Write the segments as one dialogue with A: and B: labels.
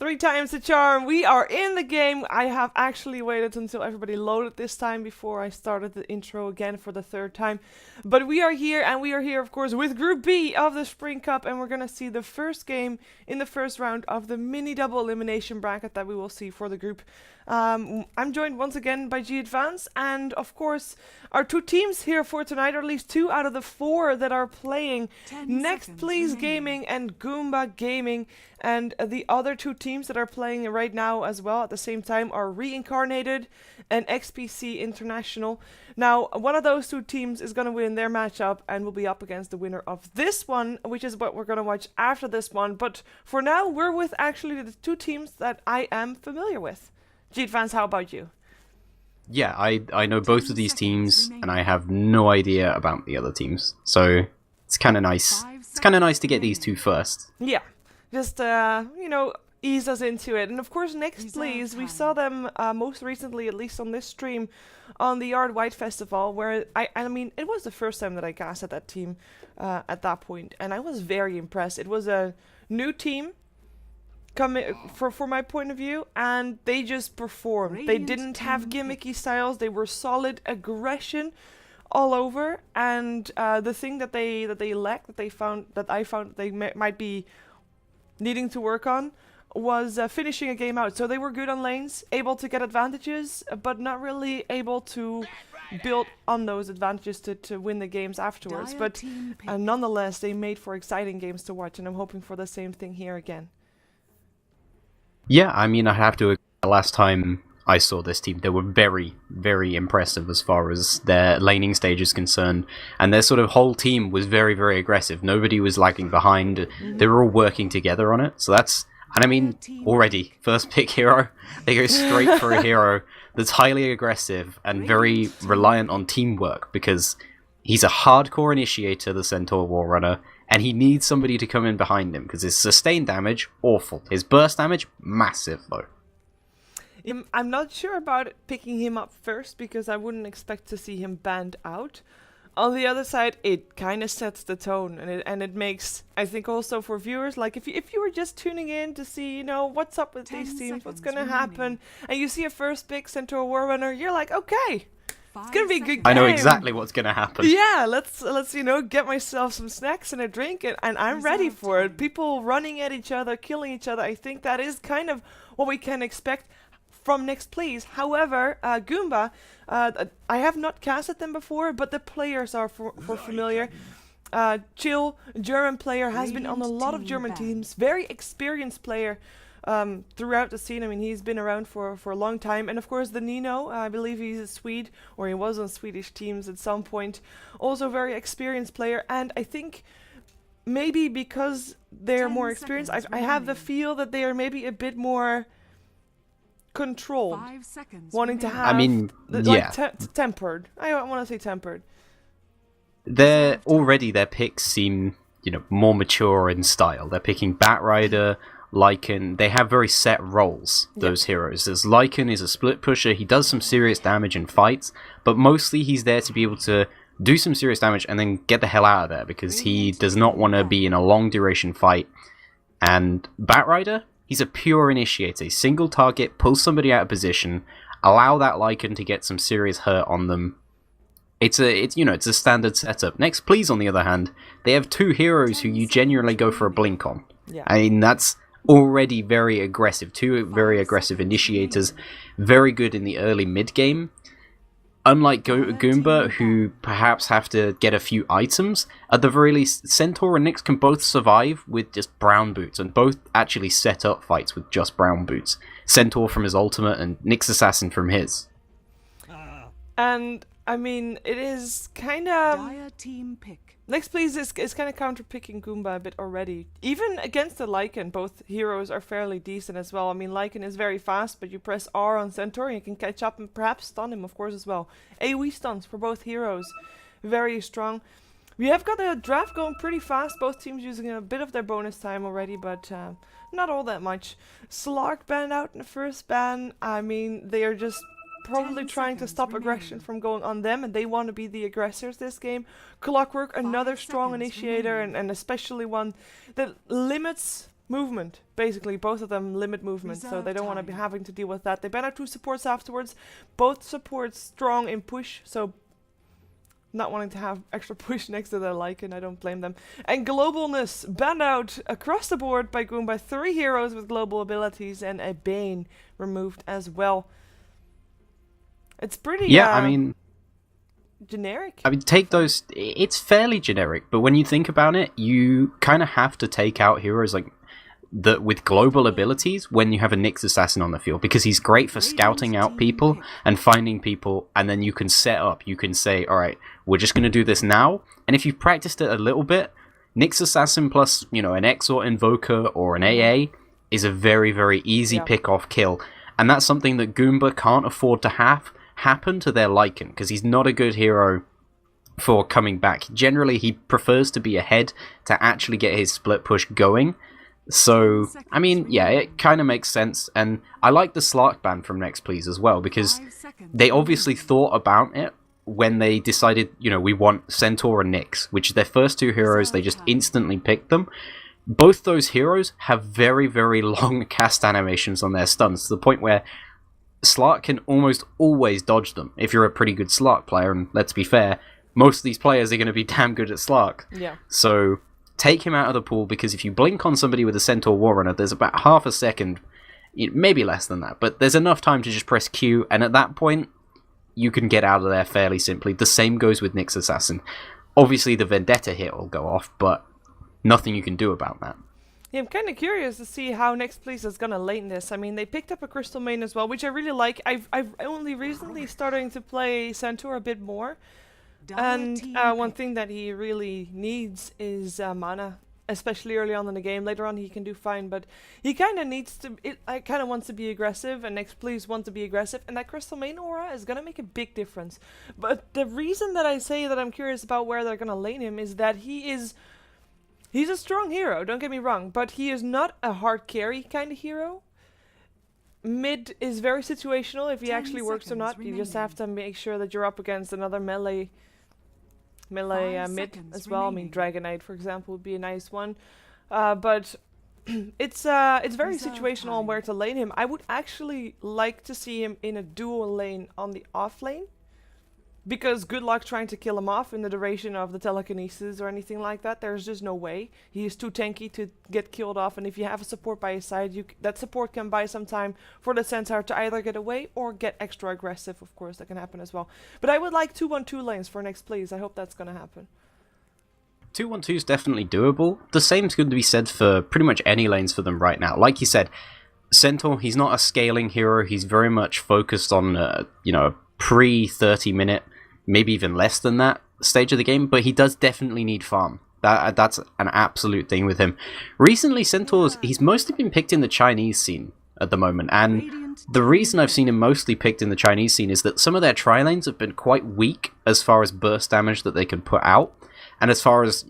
A: Three times the charm. We are in the game. I have actually waited until everybody loaded this time before I started the intro again for the third time. But we are here, and we are here, of course, with Group B of the Spring Cup, and we're going to see the first game in the first round of the mini double elimination bracket that we will see for the group. I'm joined once again by G Advance, and of course our two teams here for tonight, or at least 2 out of the 4 that are playing. Next Please Gaming and Goomba Gaming, and the other 2 teams that are playing right now as well at the same time are Reincarnated and XPC International. Now, one of those 2 teams is going to win their matchup and will be up against the winner of this one, which is what we're going to watch after this one. But for now, we're with actually the 2 teams that I am familiar with. G Advance, how about you?
B: Yeah, I know both of these teams, and I have no idea about the other teams. So it's kind of nice. It's kind of nice to get these 2 first.
A: Yeah, just ease us into it. And of course, Next Please, we saw them most recently, at least on this stream, on the Yard White Festival, where I mean, it was the first time that I cast at that team at that point, and I was very impressed. It was a new team. For my point of view, and they just performed. They didn't have gimmicky styles. They were solid aggression all over. And the thing that they lacked, that I found they might be needing to work on, was finishing a game out. So they were good on lanes, able to get advantages, but not really able to build on those advantages to win the games afterwards. But nonetheless, they made for exciting games to watch, and I'm hoping for the same thing here again.
B: Yeah, I mean, I have to agree. Last time I saw this team, they were very, very impressive as far as their laning stage is concerned. And their sort of whole team was very, very aggressive. Nobody was lagging behind. They were all working together on it. So that's... And I mean, already, first pick hero. They go straight for a hero that's highly aggressive and very reliant on teamwork, because he's a hardcore initiator, the Centaur War Runner, and he needs somebody to come in behind him, because his sustained damage, awful. His burst damage, massive, though.
A: I'm not sure about picking him up first, because I wouldn't expect to see him banned out. On the other side, it kind of sets the tone, and it makes, I think also for viewers, like if you were just tuning in to see, what's up with these teams, what's going to happen, and you see a first pick Centaur War Runner, you're like, okay. It's gonna be a good game.
B: I know exactly what's gonna happen.
A: Yeah, let's get myself some snacks and a drink, and I'm ready for it. People running at each other, killing each other. I think that is kind of what we can expect from Next Please. However, Goomba, I have not casted them before, but the players are familiar. Chill, German player, has been on a lot of German teams. Very experienced player. Throughout the scene. I mean, he's been around for a long time. And of course, the Nino, I believe he's a Swede, or he was on Swedish teams at some point. Also very experienced player. And I think maybe because they're more experienced, I have the feel that they are maybe a bit more controlled. Wanting to have, tempered. I want to say tempered.
B: Their picks seem, more mature in style. They're picking Batrider, Lycan. They have very set roles, those heroes. As Lycan is a split pusher, he does some serious damage in fights, but mostly he's there to be able to do some serious damage and then get the hell out of there, because he does not want to be in a long duration fight. And Batrider, he's a pure initiator. Single target, pull somebody out of position, allow that Lycan to get some serious hurt on them. It's a standard setup. Next Please, on the other hand, they have 2 heroes who you genuinely go for a blink on.
A: Yeah.
B: I mean, that's already very aggressive. 2 very aggressive initiators, very good in the early mid game. Unlike Goomba, who perhaps have to get a few items, at the very least, Centaur and Nyx can both survive with just brown boots, and both actually set up fights with just brown boots. Centaur from his ultimate, and Nyx Assassin from his.
A: And I mean, it is kind of...
C: team pick.
A: Next Please is kind of counter-picking Goomba a bit already. Even against the Lycan, both heroes are fairly decent as well. I mean, Lycan is very fast, but you press R on Centaur and you can catch up and perhaps stun him, of course, as well. AoE stuns for both heroes. Very strong. We have got a draft going pretty fast. Both teams using a bit of their bonus time already, but not all that much. Slark banned out in the first ban. I mean, they are just probably trying to stop aggression from going on them, and they want to be the aggressors this game. Clockwork, another strong initiator, and especially one that limits movement. Basically, both of them limit movement, so they don't want to be having to deal with that. They ban out 2 supports afterwards. Both supports strong in push, so not wanting to have extra push next to their Lycan, I don't blame them. And globalness banned out across the board by Goomba. 3 heroes with global abilities and a Bane removed as well. It's pretty generic.
B: I mean, take those. It's fairly generic, but when you think about it, you kind of have to take out heroes like that with global abilities when you have a Nyx assassin on the field, because he's great for scouting out people and finding people, and then you can set up. You can say, all right, we're just going to do this now, and if you've practiced it a little bit, Nyx assassin plus an Exort invoker or an AA is a very, very easy pick-off kill, and that's something that Goomba can't afford to have happen to their Lycan, because he's not a good hero for coming back. Generally, he prefers to be ahead to actually get his split push going. So, I mean, yeah, it kind of makes sense, and I like the Slark ban from Next Please as well, because they obviously thought about it when they decided, we want Centaur and Nyx, which are their first 2 heroes. They just instantly picked them. Both those heroes have very, very long cast animations on their stuns, to the point where Slark can almost always dodge them if you're a pretty good Slark player, and let's be fair, most of these players are going to be damn good at Slark.
A: Yeah.
B: So take him out of the pool, because if you blink on somebody with a Centaur Warrunner, there's about half a second, maybe less than that, but there's enough time to just press Q, and at that point, you can get out of there fairly simply. The same goes with Nyx Assassin. Obviously, the Vendetta hit will go off, but nothing you can do about that.
A: Yeah, I'm kind of curious to see how Next Please is gonna lane this. I mean, they picked up a Crystal Main as well, which I really like. I've only recently starting to play Centaur a bit more. And one thing that he really needs is mana, especially early on in the game. Later on he can do fine, but he kind of needs to, I kind of wants to be aggressive, and Next Please want to be aggressive, and that Crystal Main aura is going to make a big difference. But the reason that I say that I'm curious about where they're going to lane him is that he's a strong hero, don't get me wrong, but he is not a hard carry kind of hero. Mid is very situational if he actually works or not. You just have to make sure that you're up against another melee mid as well. I mean, Dragonite, for example, would be a nice one. But it's very situational on where to lane him. I would actually like to see him in a dual lane on the off lane, because good luck trying to kill him off in the duration of the telekinesis or anything like that. There's just no way. He is too tanky to get killed off, and if you have a support by his side, that support can buy some time for the Centaur to either get away or get extra aggressive. Of course, that can happen as well. But I would like 2-1-2 lanes for Next Please. I hope that's going to happen.
B: 2-1-2 is definitely doable. The same's going to be said for pretty much any lanes for them right now. Like you said, Centaur, he's not a scaling hero. He's very much focused on, a pre-30 minute, maybe even less than that stage of the game, but he does definitely need farm. That's an absolute thing with him. Recently, Centaurs, he's mostly been picked in the Chinese scene at the moment, and the reason I've seen him mostly picked in the Chinese scene is that some of their tri-lanes have been quite weak as far as burst damage that they can put out, and as far as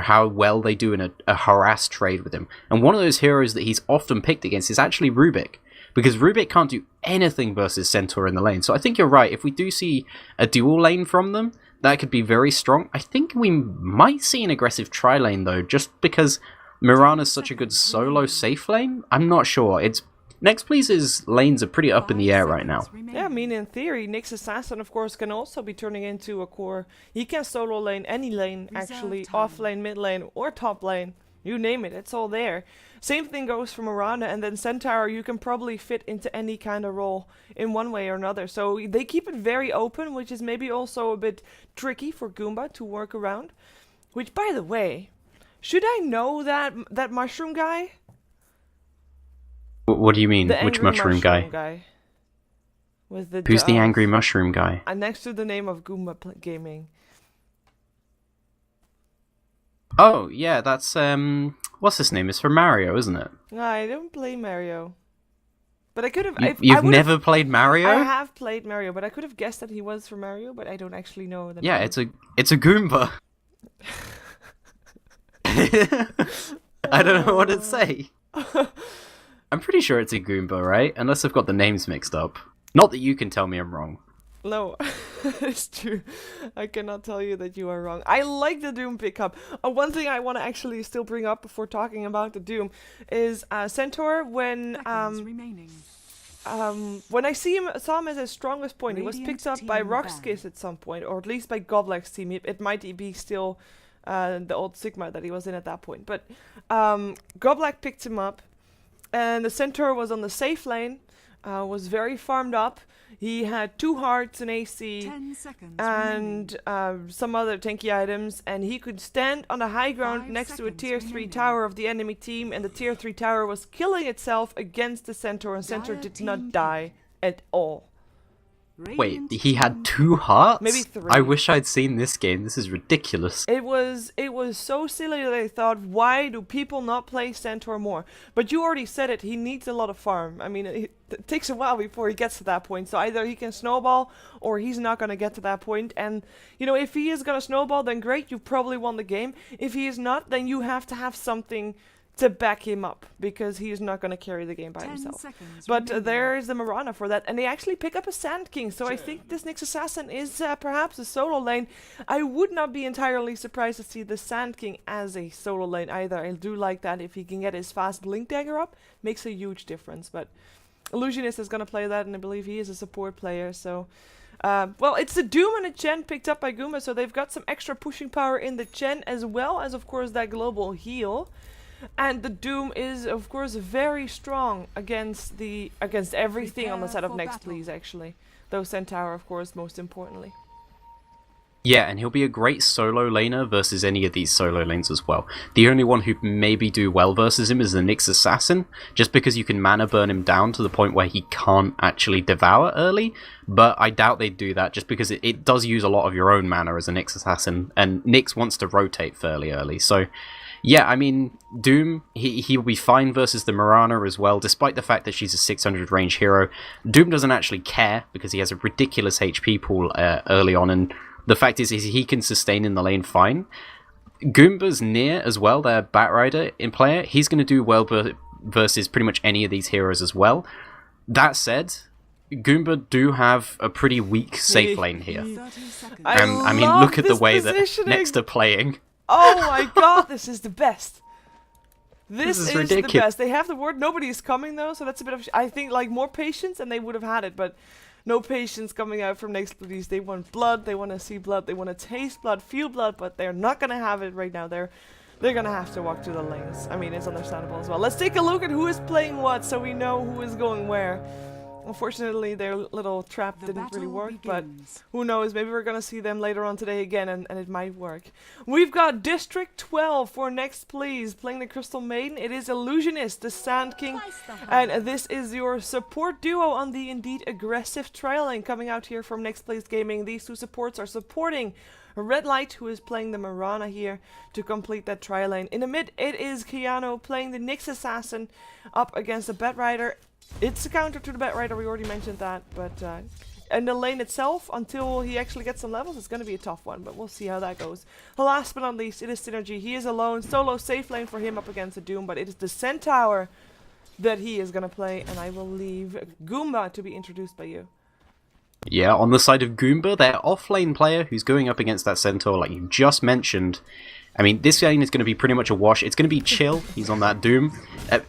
B: how well they do in a harass trade with him. And one of those heroes that he's often picked against is actually Rubik, because Rubik can't do anything versus Centaur in the lane. So I think you're right. If we do see a dual lane from them, that could be very strong. I think we might see an aggressive tri-lane, though, just because Mirana's such a good solo safe lane. I'm not sure. Next Please's lanes are pretty up in the air right now.
A: Yeah, I mean, in theory, Nyx Assassin, of course, can also be turning into a core. He can solo lane any lane, actually. Off lane, mid lane, or top lane. You name it, it's all there. Same thing goes for Mirana, and then Centaur, you can probably fit into any kind of role in one way or another. So they keep it very open, which is maybe also a bit tricky for Goomba to work around. Which, by the way, should I know that mushroom guy?
B: What do you mean? Which mushroom guy?
A: With the
B: Who's the angry mushroom guy?
A: Next to the name of Goomba Gaming.
B: Oh, yeah, that's, what's his name? It's from Mario, isn't it?
A: No, I don't play Mario. But I could have...
B: You've never played Mario?
A: I have played Mario, but I could have guessed that he was from Mario, but I don't actually know the name.
B: It's a Goomba. I don't know what to say. I'm pretty sure it's a Goomba, right? Unless I've got the names mixed up. Not that you can tell me I'm wrong.
A: No, it's true. I cannot tell you that you are wrong. I like the Doom pickup. One thing I want to actually still bring up before talking about the Doom is Centaur. When I saw him as his strongest point, he was picked up by Rockskiss at some point, or at least by Goblak's team. It might be still the old Sigma that he was in at that point. But Goblak picked him up, and the Centaur was on the safe lane, was very farmed up. He had 2 hearts in AC and some other tanky items, and he could stand on the high ground next to a tier 3 tower of the enemy team, and the tier 3 tower was killing itself against the Centaur, and Centaur did not die at all.
B: Wait, he had 2 hearts?
A: Maybe 3.
B: I wish I'd seen this game. This is ridiculous.
A: It was so silly that I thought, why do people not play Centaur more? But you already said it, he needs a lot of farm. I mean, it takes a while before he gets to that point. So either he can snowball, or he's not going to get to that point. And, you know, if he is going to snowball, then great, you probably won the game. If he is not, then you have to have something to back him up, because he is not going to carry the game by himself. But there is the Marana for that, and they actually pick up a Sand King, so I think this Nyx Assassin is perhaps a solo lane. I would not be entirely surprised to see the Sand King as a solo lane either. I do like that. If he can get his fast Blink Dagger up, makes a huge difference. But Illusionist is going to play that, and I believe he is a support player, so... well, it's the Doom and a Chen picked up by Goomba, so they've got some extra pushing power in the Chen, as well as, of course, that global heal. And the Doom is, of course, very strong against everything on the side of Next Please, actually. Though Centaur, of course, most importantly.
B: Yeah, and he'll be a great solo laner versus any of these solo lanes as well. The only one who maybe do well versus him is the Nyx Assassin, just because you can mana burn him down to the point where he can't actually devour early, but I doubt they'd do that, just because it does use a lot of your own mana as a Nyx Assassin, and Nyx wants to rotate fairly early, so... Yeah, I mean, Doom, he'll be fine versus the Marana as well, despite the fact that she's a 600 range hero. Doom doesn't actually care, because he has a ridiculous HP pool early on, and the fact is he can sustain in the lane fine. Goomba's near as well, their Batrider in player. He's going to do well versus pretty much any of these heroes as well. That said, Goomba do have a pretty weak safe lane here. I mean, look at the way that Next are playing.
A: Oh my god, this is the best. This is
B: ridiculous.
A: The best. They have the word, nobody is coming though, so that's a bit of... I think, like, more patience and they would have had it, but no patience coming out from Next Please. They want blood, they want to see blood, they want to taste blood, feel blood, but they're not going to have it right now. They're going to have to walk through the lanes. I mean, it's understandable as well. Let's take a look at who is playing what, so we know who is going where. Unfortunately, their little trap didn't really work, but who knows, maybe we're gonna see them later on today again, and it might work. We've got District 12 for Next Please, playing the Crystal Maiden. It is Illusionist, the Sand King, and this is your support duo on the indeed aggressive trial lane coming out here from Next Please Gaming. These two supports are supporting Red Light, who is playing the Marana here to complete that trial lane. In the mid, it is Keanu playing the Nyx Assassin up against the Batrider. It's a counter to the Batrider, we already mentioned that, but in the lane itself, until he actually gets some levels, it's going to be a tough one, but we'll see how that goes. Last but not least, it is Synergy. He is alone, solo safe lane for him up against the Doom, but it is the Centaur that he is going to play, and I will leave Goomba to be introduced by you.
B: Yeah, on the side of Goomba, their off-lane player who's going up against that Centaur, like you just mentioned. I mean, this lane is going to be pretty much a wash. It's going to be chill. He's on that Doom.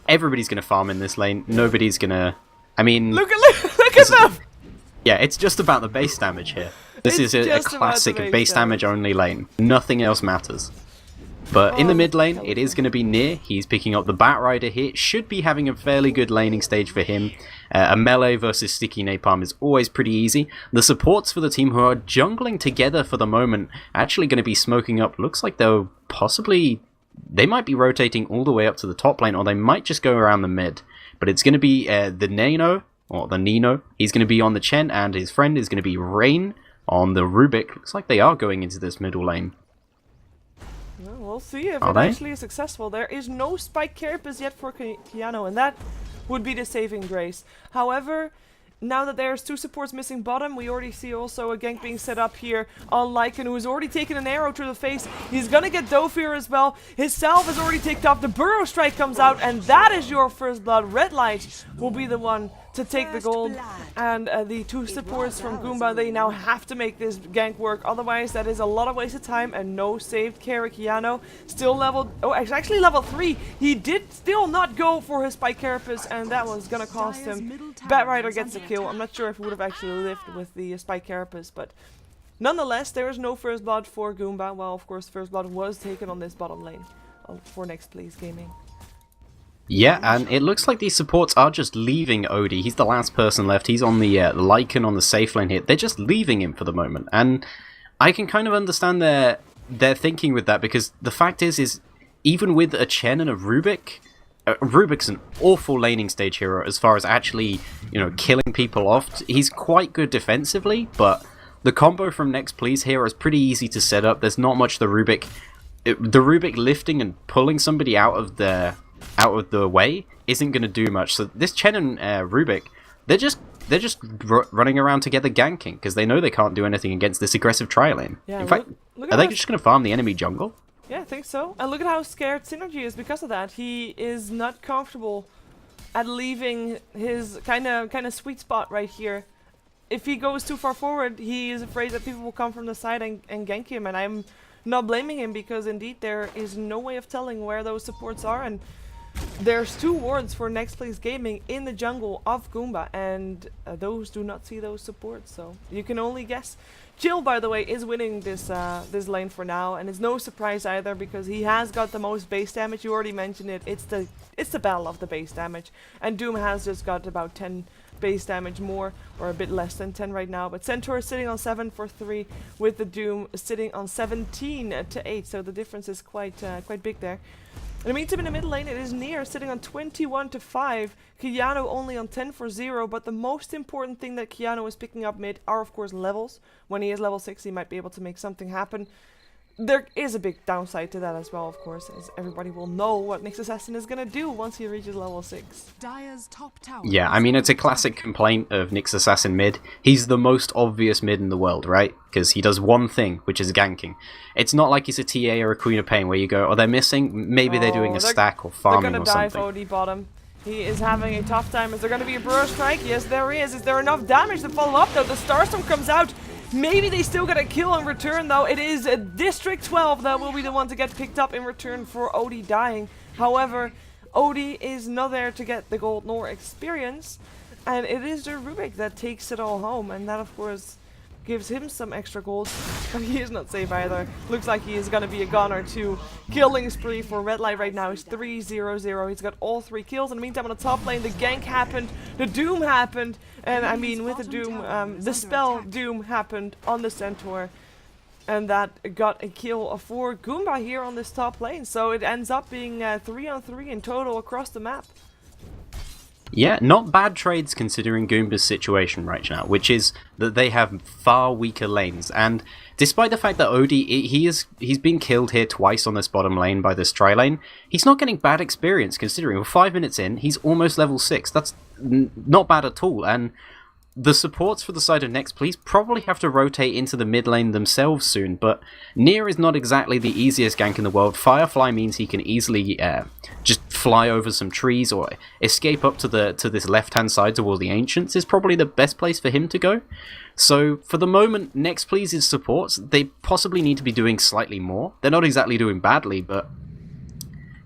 B: Everybody's going to farm in this lane. Nobody's going to... I mean...
A: Look at them!
B: Yeah, it's just about the base damage here. This is a classic base damage only lane. Nothing else matters. But in the mid lane, it is going to be Near. He's picking up the Batrider here. Should be having a fairly good laning stage for him. A melee versus Sticky Napalm is always pretty easy. The supports for the team who are jungling together for the moment actually going to be smoking up. Looks like they'll possibly... They might be rotating all the way up to the top lane, or they might just go around the mid. But it's going to be the Nano, or the Nino. He's going to be on the Chen, and his friend is going to be Rain on the Rubik. Looks like they are going into this middle lane.
A: Well, we'll see if it actually is successful. There is no spike carapace yet for Keanu, and that would be the saving grace. However, now that there's two supports missing bottom, we already see also a gank being set up here on Lycan, who has already taken an arrow to the face. He's gonna get Dofir as well. His salve is already ticked off. The Burrow Strike comes out, and that is your first blood. Red Light will be the one to take the gold. And the two supports from Goomba, they now have to make this gank work. Otherwise, that is a lot of wasted time and no saved carry. Kiano still level... Oh, actually level 3. He did still not go for his Spike Carapace, and that was gonna cost him. Batrider gets the kill. I'm not sure if he would have actually lived with the Spike Carapace, but... Nonetheless, there is no first blood for Goomba. Well, of course, first blood was taken on this bottom lane for Next Please Gaming.
B: Yeah, and it looks like these supports are just leaving Odie. He's the last person left. He's on the Lycan on the safe lane here. They're just leaving him for the moment, and I can kind of understand their thinking with that, because the fact is even with a Chen and a Rubik, Rubik's an awful laning stage hero as far as actually, killing people off. He's quite good defensively, but the combo from Next Please here is pretty easy to set up. There's not much the Rubik lifting and pulling somebody out of the way isn't going to do much. So this Chen and Rubik, they're just running around together ganking because they know they can't do anything against this aggressive tri-lane. Yeah, in fact, are they just going to farm the enemy jungle?
A: Yeah, I think so. And look at how scared Synergy is because of that. He is not comfortable at leaving his kind of sweet spot right here. If he goes too far forward, he is afraid that people will come from the side and gank him, and I'm not blaming him, because indeed there is no way of telling where those supports are, and there's 2 wards for Next Please Gaming in the jungle of Goomba, and those do not see those supports, so you can only guess. Chill, by the way, is winning this lane for now, and it's no surprise either, because he has got the most base damage. You already mentioned it. It's the battle of the base damage, and Doom has just got about 10 base damage more, or a bit less than 10 right now, but Centaur is sitting on 7 for 3 with the Doom sitting on 17 to 8, so the difference is quite big there. In the meantime, in the mid lane, it is Nier sitting on 21 to 5, Kiano only on 10 for 0, but the most important thing that Kiano is picking up mid are of course levels. When he is level 6, he might be able to make something happen. There is a big downside to that as well, of course, as everybody will know what Nyx Assassin is going to do once he reaches level 6.
B: Yeah, I mean, it's a classic complaint of Nyx Assassin mid. He's the most obvious mid in the world, right? Because he does one thing, which is ganking. It's not like he's a TA or a Queen of Pain where you go, oh, they're missing, maybe they're doing a stack or farming or something.
A: They're going to dive OD bottom. He is having a tough time. Is there going to be a Burrow Strike? Yes, there is. Is there enough damage to follow up, though? The Starstorm comes out. Maybe they still get a kill in return, though. It is District 12 that will be the one to get picked up in return for Odie dying. However, Odie is not there to get the gold nor experience, and it is the Rubik that takes it all home, and that, of course, gives him some extra gold. But he is not safe either. Looks like he is going to be a gunner too. Killing spree for Red Light right now is 3-0-0. He's got all 3 kills. In the meantime, on the top lane, the gank happened, the Doom happened, and I mean, with the Doom, the spell Doom happened on the Centaur, and that got a kill for Goomba here on this top lane. So it ends up being 3-on-3 in total across the map.
B: Yeah, not bad trades considering Goomba's situation right now, which is that they have far weaker lanes. And despite the fact that Odie, he's been killed here twice on this bottom lane by this tri-lane, he's not getting bad experience considering we're 5 minutes in, he's almost level 6. That's not bad at all. And the supports for the side of Next Please probably have to rotate into the mid lane themselves soon, but Nier is not exactly the easiest gank in the world. Firefly means he can easily just fly over some trees or escape up to this left-hand side towards the Ancients is probably the best place for him to go. So for the moment, Next Please's supports, they possibly need to be doing slightly more. They're not exactly doing badly, but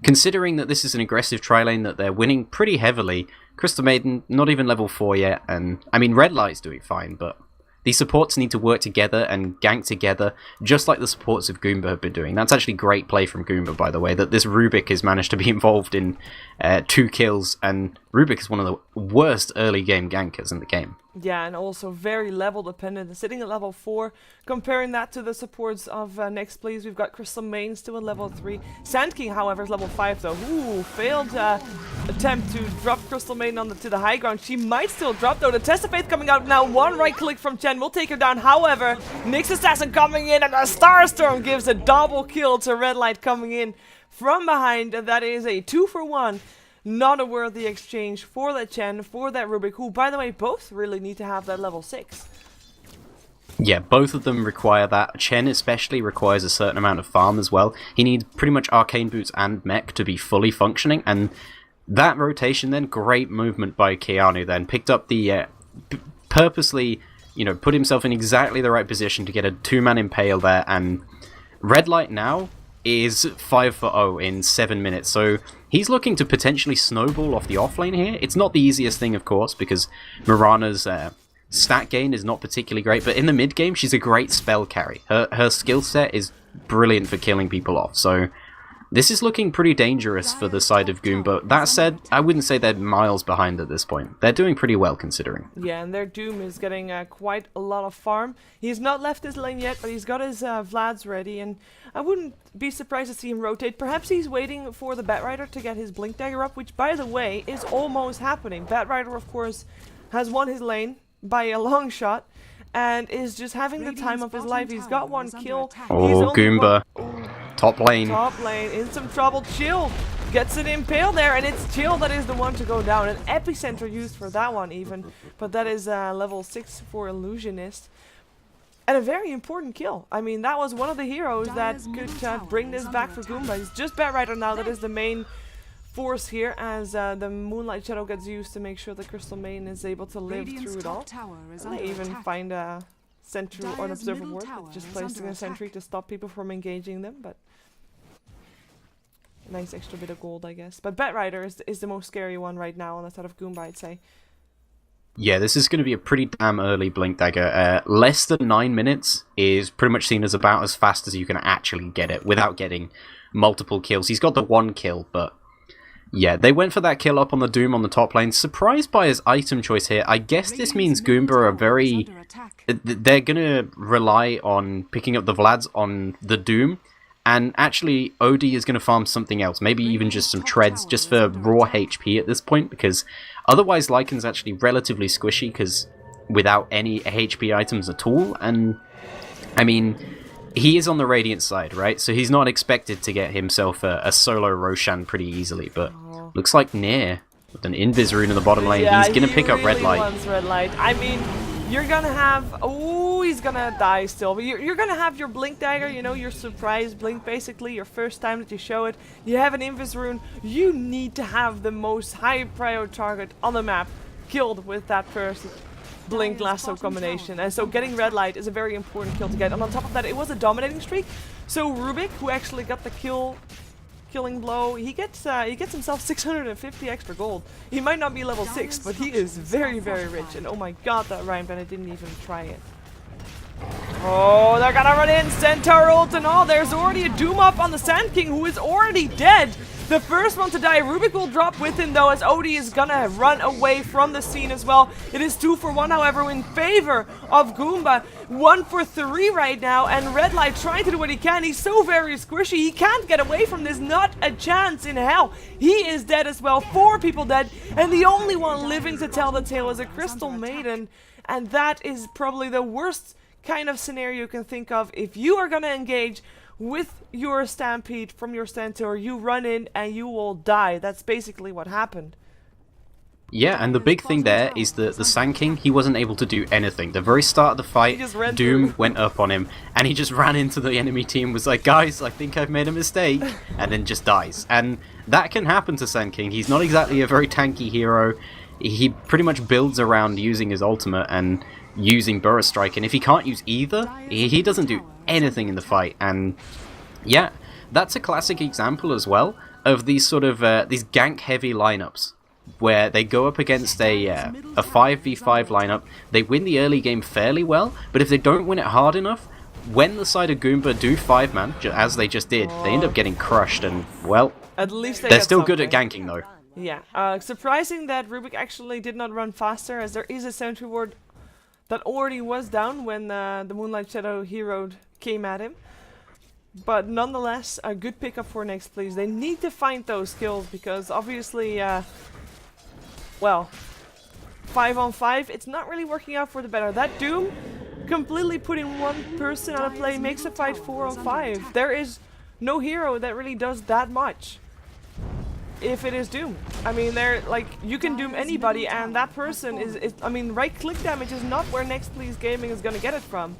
B: considering that this is an aggressive tri-lane that they're winning pretty heavily, Crystal Maiden, not even level 4 yet, and I mean Red Light's doing fine, but these supports need to work together and gank together, just like the supports of Goomba have been doing. That's actually great play from Goomba, by the way, that this Rubik has managed to be involved in 2 kills, and Rubik is one of the worst early game gankers in the game.
A: Yeah, and also very level dependent. Sitting at level 4, comparing that to the supports of Next Please, we've got Crystal Main still at level 3. Sand King, however, is level 5 though. Ooh, failed attempt to drop Crystal Main to the high ground. She might still drop though. The Test of Faith coming out now. One right click from Chen will take her down. However, Nyx Assassin coming in, and a Starstorm gives a double kill to Red Light coming in from behind, and that is a 2-for-1. Not a worthy exchange for that Chen, for that Rubik, who, by the way, both really need to have that level 6.
B: Yeah, both of them require that. Chen especially requires a certain amount of farm as well. He needs pretty much Arcane Boots and Mech to be fully functioning, and That rotation then, great movement by Keanu then. Picked up the... purposely, put himself in exactly the right position to get a 2-man impale there, and Red Light now is 5 for 0 in 7 minutes, so he's looking to potentially snowball off the offlane here. It's not the easiest thing, of course, because Mirana's stat gain is not particularly great, but in the mid game, she's a great spell carry. Her skill set is brilliant for killing people off, so this is looking pretty dangerous for the side of Goomba. That said, I wouldn't say they're miles behind at this point. They're doing pretty well considering.
A: Yeah, and their Doom is getting quite a lot of farm. He's not left his lane yet, but he's got his Vlads ready, and I wouldn't be surprised to see him rotate. Perhaps he's waiting for the Batrider to get his Blink Dagger up, which, by the way, is almost happening. Batrider, of course, has won his lane by a long shot, and is just having the time of his life. He's got 1 kill.
B: Oh, Goomba. Top lane.
A: Top lane, in some trouble. Chill gets an impale there, and it's Chill that is the one to go down. An epicenter used for that one even, but that is level 6 for Illusionist. And a very important kill. I mean, that was one of the heroes that could bring this back for Goomba. It's just Batrider now that is the main force here, as the Moonlight Shadow gets used to make sure the Crystal Main is able to live through it all. And they even find a sentry or an observer ward, just placing a sentry to stop people from engaging them, but nice extra bit of gold, I guess. But Batrider is the most scary one right now on the side of Goomba, I'd say.
B: Yeah, this is going to be a pretty damn early Blink Dagger. Less than 9 minutes is pretty much seen as about as fast as you can actually get it without getting multiple kills. He's got the 1 kill, but yeah, they went for that kill up on the Doom on the top lane. Surprised by his item choice here. I guess this means Goomba are very... They're going to rely on picking up the Vlads on the Doom. And actually, Odie is going to farm something else. Maybe even just some treads, just for raw HP at this point. Because otherwise, Lycan's actually relatively squishy, because without any HP items at all. And, I mean, he is on the Radiant side, right? So he's not expected to get himself a solo Roshan pretty easily. But looks like Nair, with an Invis rune in the bottom lane, he's going to pick up Red Light.
A: Wants Red Light. I mean, you're going to have... Oh, he's going to die still. But you're going to have your Blink Dagger, your surprise Blink, basically, your first time that you show it. You have an Invis rune. You need to have the most high prior target on the map killed with that first Blink Lasso combination. And so getting Red Light is a very important kill to get. And on top of that, it was a dominating streak. So Rubik, who actually got the killing blow, he gets himself 650 extra gold. He might not be level 6, but he is very, very rich. And oh my god, that Rhyme Bandit didn't even try it. Oh, they're gonna run in, Centaur ult and all. There's already a Doom up on the Sand King, who is already dead. The first one to die. Rubik will drop with him though, as Odie is gonna run away from the scene as well. It is 2 for 1, however, in favor of Goomba. 1 for 3 right now, and Red Light trying to do what he can. He's so very squishy, he can't get away from this. Not a chance in hell. He is dead as well. 4 people dead, and the only one living to tell the tale is a Crystal Maiden. And that is probably the worst kind of scenario you can think of. If you are gonna engage with your Stampede from your Centaur, you run in and you will die. That's basically what happened.
B: Yeah, and the big thing there is that the Sand King, he wasn't able to do anything. The very start of the fight, Doom went up on him, and he just ran into the enemy team, was like, guys, I think I've made a mistake, and then just dies. And that can happen to Sand King. He's not exactly a very tanky hero. He pretty much builds around using his ultimate and using Burst Strike, and if he can't use either, he doesn't do anything in the fight. And yeah, that's a classic example as well of these sort of these gank heavy lineups where they go up against a 5v5 lineup. They win the early game fairly well, but if they don't win it hard enough, when the side of Goomba do 5-man, as they just did, they end up getting crushed. And well,
A: at least
B: they're still good at ganking though.
A: Yeah, surprising that Rubik actually did not run faster, as there is a sentry ward that already was down when the Moonlight Shadow hero came at him. But nonetheless, a good pickup for next, please. They need to find those kills, because obviously, well, 5-on-5, it's not really working out for the better. That Doom completely putting one person out of play makes a fight 4-on-5. There is no hero that really does that much. If it is Doom. I mean, they're like, you can Doom anybody, and that person is I mean, right click damage is not where Next Please Gaming is gonna get it from.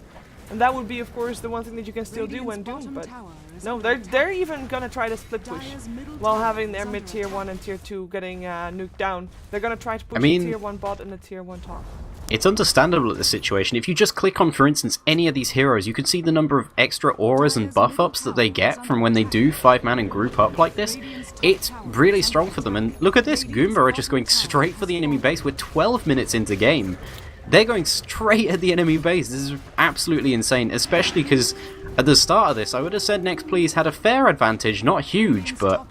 A: And that would be, of course, the one thing that you can still do when Doom, but no, they're even gonna try to split push while having their mid tier 1 and tier 2 getting nuked down. They're gonna try to push the tier 1 bot and the tier 1 top.
B: It's understandable at this situation. If you just click on, for instance, any of these heroes, you can see the number of extra auras and buff ups that they get from when they do 5-man and group up like this. It's really strong for them. And look at this, Goomba are just going straight for the enemy base. We're 12 minutes into game. They're going straight at the enemy base. This is absolutely insane, especially because at the start of this, I would have said Next Please had a fair advantage, not huge, but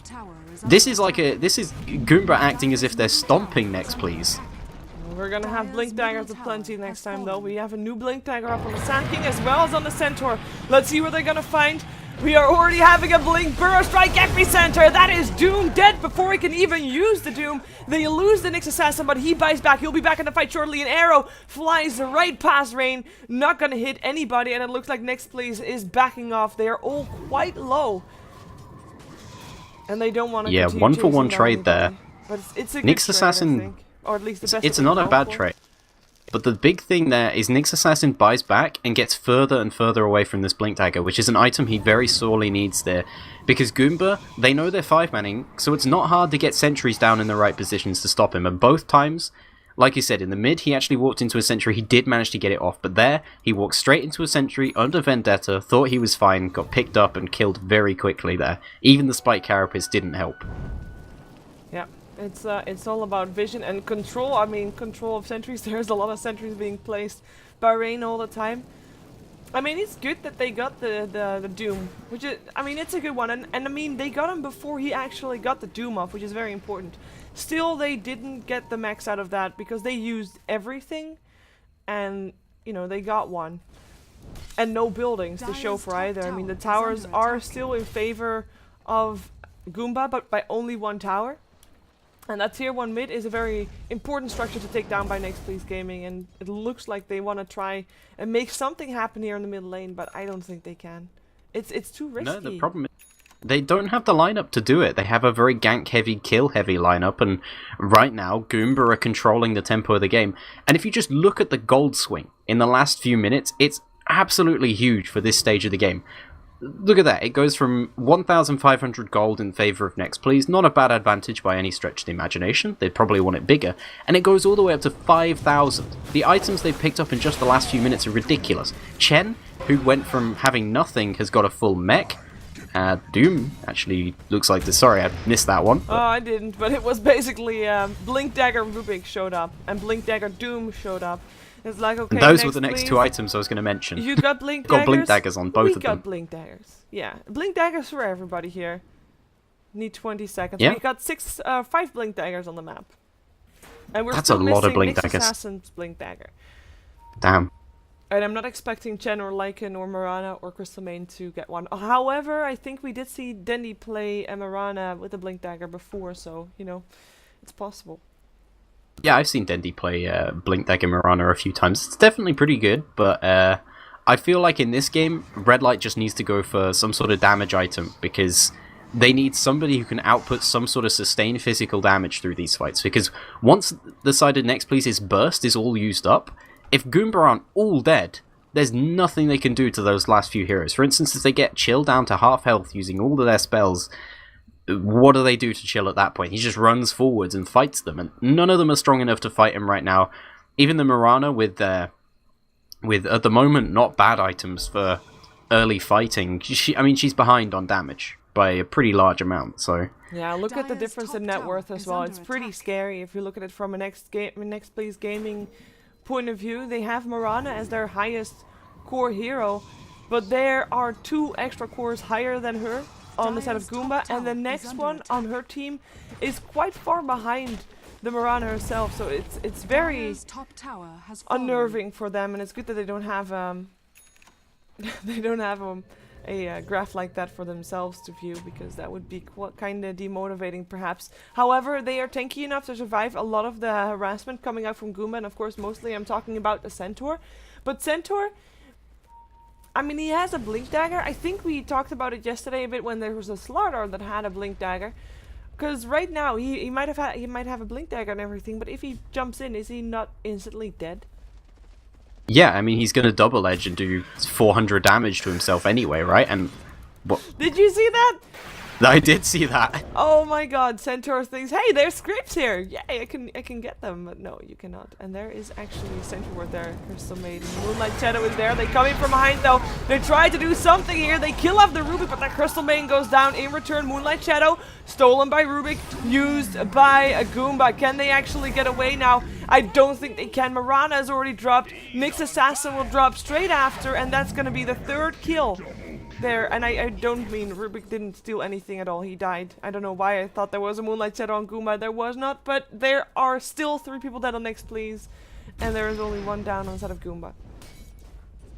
B: this is Goomba acting as if they're stomping Next Please.
A: We're gonna have Blink Daggers aplenty next time though. We have a new Blink Dagger up on the Sand King as well as on the Centaur. Let's see what they're gonna find. We are already having a Blink Burrow Strike Epicenter. That is Doom dead before he can even use the Doom. They lose the Nyx Assassin, but he buys back. He'll be back in the fight shortly. An arrow flies right past Rain. Not gonna hit anybody, and it looks like Next Please is backing off. They are all quite low. And they don't want to continue
B: 1-for-1
A: chasing
B: trade
A: down
B: there.
A: But it's a good
B: Nyx
A: trade,
B: Assassin,
A: I think. Or at least the best
B: it's not a bad trade. But the big thing there is Nyx Assassin buys back and gets further and further away from this Blink Dagger, which is an item he very sorely needs there. Because Goomba, they know they're 5-manning, so it's not hard to get sentries down in the right positions to stop him. And both times, like you said, in the mid he actually walked into a sentry, he did manage to get it off. But there, he walked straight into a sentry under Vendetta, thought he was fine, got picked up and killed very quickly there. Even the Spike Carapace didn't help.
A: Yeah. It's all about vision and control. I mean, control of sentries. There's a lot of sentries being placed by Rain all the time. I mean, it's good that they got the Doom, which is, I mean, it's a good one. And I mean, they got him before he actually got the Doom off, which is very important. Still, they didn't get the max out of that because they used everything, and you know they got one, and no buildings to show for either. I mean, the towers are still in favor of Goomba, but by only one tower. And that tier 1 mid is a very important structure to take down by Next Please Gaming, and it looks like they want to try and make something happen here in the mid lane, but I don't think they can. It's too risky.
B: No, the problem is they don't have the lineup to do it. They have a very gank-heavy, kill-heavy lineup, and right now, Goomba are controlling the tempo of the game. And if you just look at the gold swing in the last few minutes, it's absolutely huge for this stage of the game. Look at that, it goes from 1,500 gold in favour of Next Please, not a bad advantage by any stretch of the imagination, they'd probably want it bigger, and it goes all the way up to 5,000. The items they've picked up in just the last few minutes are ridiculous. Chen, who went from having nothing, has got a full mech. Doom actually looks like this. Sorry, I missed that one.
A: Oh, I didn't, but it was basically Blink Dagger Rubik showed up, and Blink Dagger Doom showed up. It's like, okay,
B: and those were the next two items I was going to mention.
A: You got Blink Daggers?
B: Got Blink Daggers on both of them.
A: We got Blink Daggers. Yeah, Blink Daggers for everybody here. Need 20 seconds.
B: Yeah.
A: We got 5 Blink Daggers on the map. And we're
B: That's a
A: still
B: lot of
A: missing
B: Blink
A: Nyx
B: Daggers.
A: Assassin's Blink Dagger.
B: Damn.
A: And I'm not expecting Chen or Lycan or Marana or Crystal Main to get one. However, I think we did see Dendy play a Marana with a Blink Dagger before, so, you know, it's possible.
B: Yeah, I've seen Dendy play Blink Dagger Marana a few times. It's definitely pretty good, but I feel like in this game, Red Light just needs to go for some sort of damage item, because they need somebody who can output some sort of sustained physical damage through these fights, because once the side of Next Please's burst is all used up, if Goomba aren't all dead, there's nothing they can do to those last few heroes. For instance, if they get Chill down to half health using all of their spells, what do they do to Chill at that point? He just runs forwards and fights them, and none of them are strong enough to fight him right now. Even the Marana with at the moment not bad items for early fighting. She's behind on damage by a pretty large amount. So
A: yeah, look at the difference in net worth as well. It's pretty scary if you look at it from a Next Please Gaming point of view. They have Marana as their highest core hero, but there are 2 extra cores higher than her on the side of Goomba, and the next one on her team is quite far behind the Marana herself, so it's very unnerving for them, and it's good that they don't have a graph like that for themselves to view, because that would be kind of demotivating perhaps. However, they are tanky enough to survive a lot of the harassment coming out from Goomba, and of course mostly I'm talking about the Centaur. But Centaur, I mean, he has a Blink Dagger. I think we talked about it yesterday a bit when there was a Slardar that had a Blink Dagger. Because right now he might have a Blink Dagger and everything, but if he jumps in, is he not instantly dead?
B: Yeah, I mean, he's going to double edge and do 400 damage to himself anyway, right? And what?
A: Did you see that?
B: I did see that.
A: Oh my god, Centaur thinks, hey, there's scripts here! Yay, I can get them. But no, you cannot. And there is actually a Centaur ward there. Crystal Maiden. Moonlight Shadow is there. They come in from behind though. They try to do something here. They kill off the Rubik, but that Crystal Maiden goes down. In return, Moonlight Shadow, stolen by Rubik, used by a Goomba. Can they actually get away now? I don't think they can. Marana has already dropped. Nyx Assassin will drop straight after, and that's gonna be the 3rd kill. There, and I don't mean Rubik didn't steal anything at all, he died. I don't know why I thought there was a Moonlight Shadow on Goomba, there was not, but there are still 3 people dead on Next Please, and there is only 1 down on side of Goomba.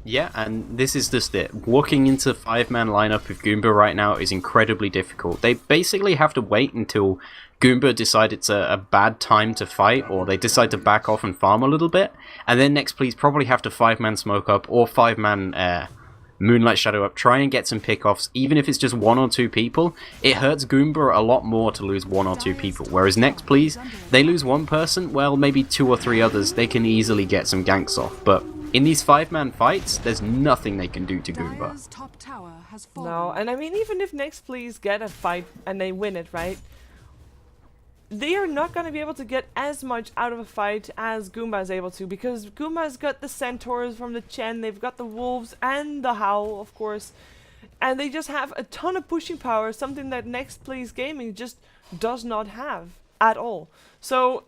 B: Yeah, and this is just it. Walking into 5-man lineup with Goomba right now is incredibly difficult. They basically have to wait until Goomba decide it's a bad time to fight, or they decide to back off and farm a little bit, and then Next Please probably have to 5-man smoke up, or 5-man Moonlight Shadow up, try and get some pickoffs, even if it's just 1 or 2 people. It hurts Goomba a lot more to lose 1 or 2 people, whereas Next Please, they lose 1 person, well, maybe 2 or 3 others, they can easily get some ganks off, but in these 5-man fights, there's nothing they can do to Goomba.
A: No, and I mean, even if Next Please get a fight and they win it, right? They are not going to be able to get as much out of a fight as Goomba is able to, because Goomba's got the Centaurs from the Chen, they've got the Wolves and the Howl, of course, and they just have a ton of pushing power, something that Next Please Gaming just does not have at all. So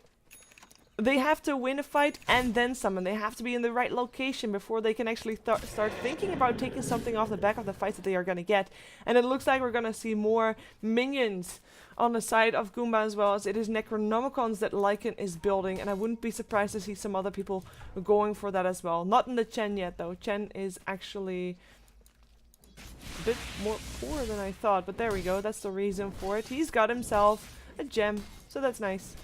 A: they have to win a fight and then some, and they have to be in the right location before they can actually start thinking about taking something off the back of the fights that they are going to get. And it looks like we're going to see more minions on the side of Goomba, as well as it is Necronomicons that Lycan is building, and I wouldn't be surprised to see some other people going for that as well. Not in the Chen yet though. Chen is actually a bit more poor than I thought, but there we go, that's the reason for it. He's got himself a gem, so that's nice.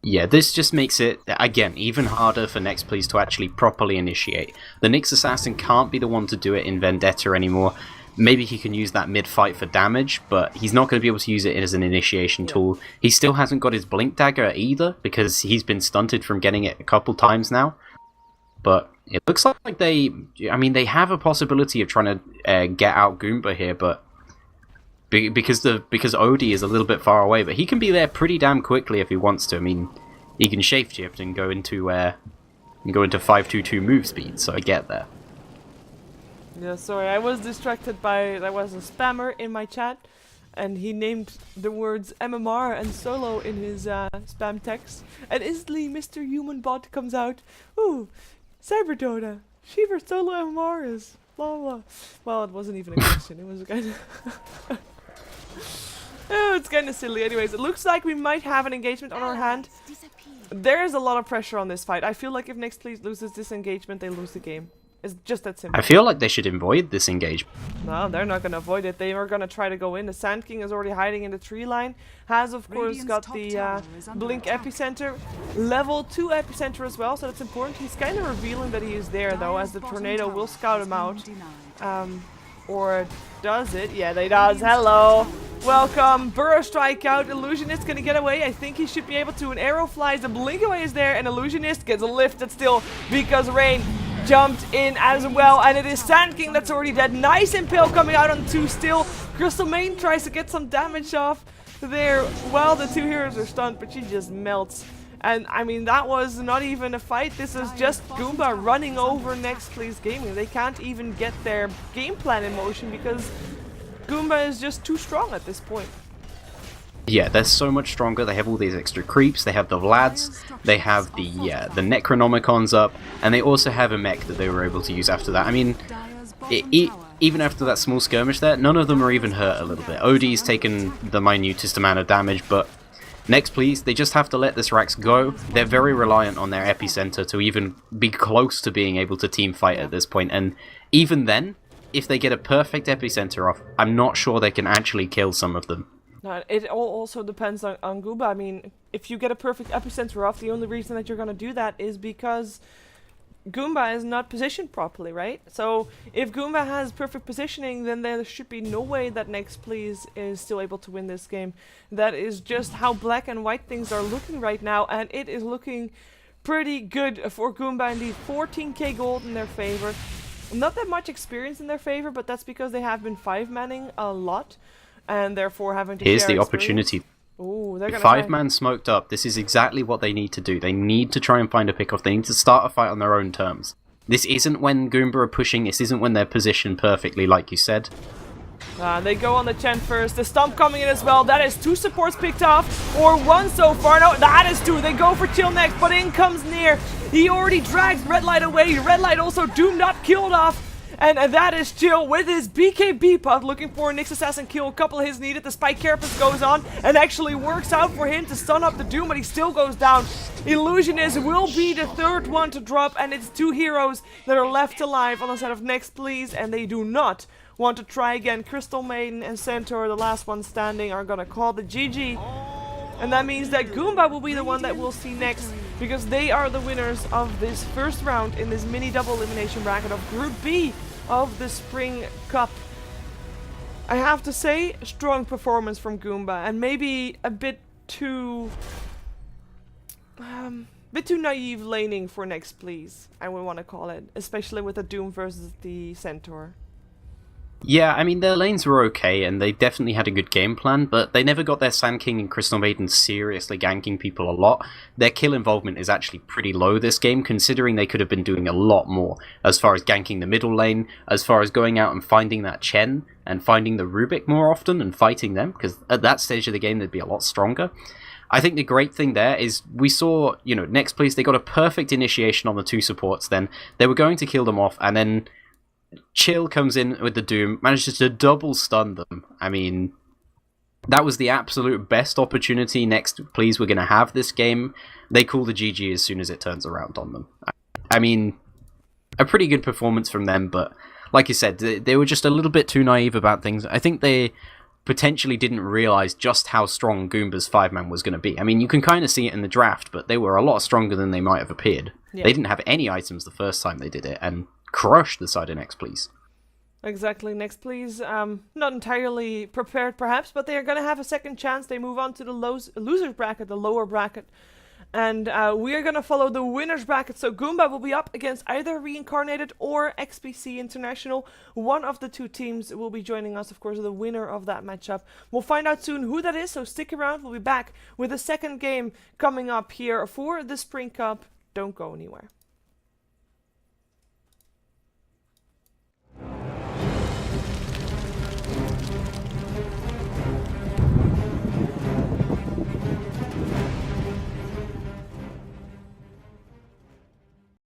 B: Yeah, this just makes it, again, even harder for Next Please to actually properly initiate. The Nyx Assassin can't be the one to do it in Vendetta anymore. Maybe he can use that mid-fight for damage, but he's not going to be able to use it as an initiation tool. He still hasn't got his Blink Dagger either, because he's been stunted from getting it a couple times now. But it looks like they have a possibility of trying to get out Goomba here, but because Odie is a little bit far away, but he can be there pretty damn quickly if he wants to. I mean, he can shapeshift and go into 522 move speed, so I get that.
A: Yeah, sorry, I was distracted by, there was a spammer in my chat, and he named the words MMR and solo in his spam text, and instantly Mr. Human Bot comes out. Ooh, Cyberdota, Shiver solo MMR is, blah blah. Well, it wasn't even a question, it was kind of... Oh, it's kind of silly. Anyways, it looks like we might have an engagement on our hand. There is a lot of pressure on this fight. I feel like if Next Please loses this engagement, they lose the game. It's just that simple.
B: I feel like they should avoid this engagement.
A: No, they're not going to avoid it. They are going to try to go in. The Sand King is already hiding in the tree line. Has, of course, got the Blink Epicenter. Level 2 Epicenter as well, so that's important. He's kind of revealing that he is there, though, as the Tornado will scout him out. Or does it? Yeah, they does. Hello. Welcome. Burrow Strike out. Illusionist going to get away. I think he should be able to. An arrow flies. The blink away is there. And Illusionist gets lifted still because Rain jumped in as well. And it is Sand King that's already dead. Nice impale coming out on 2 still. Crystal Main tries to get some damage off there while the 2 heroes are stunned, but she just melts. And I mean, that was not even a fight. This is just Goomba running over Next Please Gaming. They can't even get their game plan in motion because Goomba is just too strong at this point.
B: Yeah, they're so much stronger. They have all these extra creeps. They have the Vlads. They have the Necronomicons up, and they also have a mech that they were able to use after that. I mean, even after that small skirmish there, none of them are even hurt a little bit. Odie's taken the minutest amount of damage, but Next Please, they just have to let this Rax go. They're very reliant on their epicenter to even be close to being able to team fight at this point, and even then, if they get a perfect epicenter off, I'm not sure they can actually kill some of them.
A: No, it all also depends on Goomba. I mean, if you get a perfect epicenter off, the only reason that you're going to do that is because Goomba is not positioned properly, right? So if Goomba has perfect positioning, then there should be no way that Next Please is still able to win this game. That is just how black and white things are looking right now, and it is looking pretty good for Goomba indeed. 14k gold in their favor. Not that much experience in their favor, but that's because they have been 5-manning a lot, and therefore having to
B: Here's
A: share
B: the
A: experience.
B: opportunity.
A: Ooh, they're gonna
B: 5-man smoked up. This is exactly what they need to do. They need to try and find a pick-off. They need to start a fight on their own terms. This isn't when Goomba are pushing. This isn't when they're positioned perfectly, like you said.
A: They go on the Chen first. The stomp coming in as well. That is 2 supports picked off, or 1 so far. No, that is 2. They go for Chill next, but in comes Near. He already drags Red Light away. Red Light also Doom not killed off. And that is Chill with his BKB puff, looking for a Nyx Assassin kill. A couple of hits needed. The Spike Carapace goes on and actually works out for him to stun up the Doom, but he still goes down. Illusionist will be the 3rd one to drop, and it's 2 heroes that are left alive on the side of Next Please, and they do not want to try again. Crystal Maiden and Centaur, the last one standing, are gonna call the GG. And that means that Goomba will be the one that we'll see next, because they are the winners of this first round in this mini double elimination bracket of Group B of the Spring Cup. I have to say, strong performance from Goomba, and maybe a bit too naive laning for Next Please, I would want to call it, especially with the Doom versus the Centaur.
B: Yeah, I mean, their lanes were okay, and they definitely had a good game plan, but they never got their Sand King and Crystal Maiden seriously ganking people a lot. Their kill involvement is actually pretty low this game, considering they could have been doing a lot more, as far as ganking the middle lane, as far as going out and finding that Chen, and finding the Rubik more often, and fighting them, because at that stage of the game they'd be a lot stronger. I think the great thing there is we saw, Next Please, they got a perfect initiation on the 2 supports then. They were going to kill them off, and then Chill comes in with the Doom, manages to double stun them. I mean, that was the absolute best opportunity Next Please were going to have this game. They call the GG as soon as it turns around on them. I mean, a pretty good performance from them, but like you said, they were just a little bit too naive about things. I think they potentially didn't realize just how strong Goomba's 5-man was going to be. I mean, you can kind of see it in the draft, but they were a lot stronger than they might have appeared. Yeah. They didn't have any items the first time they did it, and crushed the side of Next Please.
A: Exactly, Next Please, not entirely prepared perhaps, but they are going to have a second chance. They move on to the losers bracket, the lower bracket. And we are going to follow the winners bracket. So Goomba will be up against either Reincarnated or XPC International. One of the 2 teams will be joining us, of course, the winner of that matchup. We'll find out soon who that is, so stick around. We'll be back with the second game coming up here for the Spring Cup. Don't go anywhere.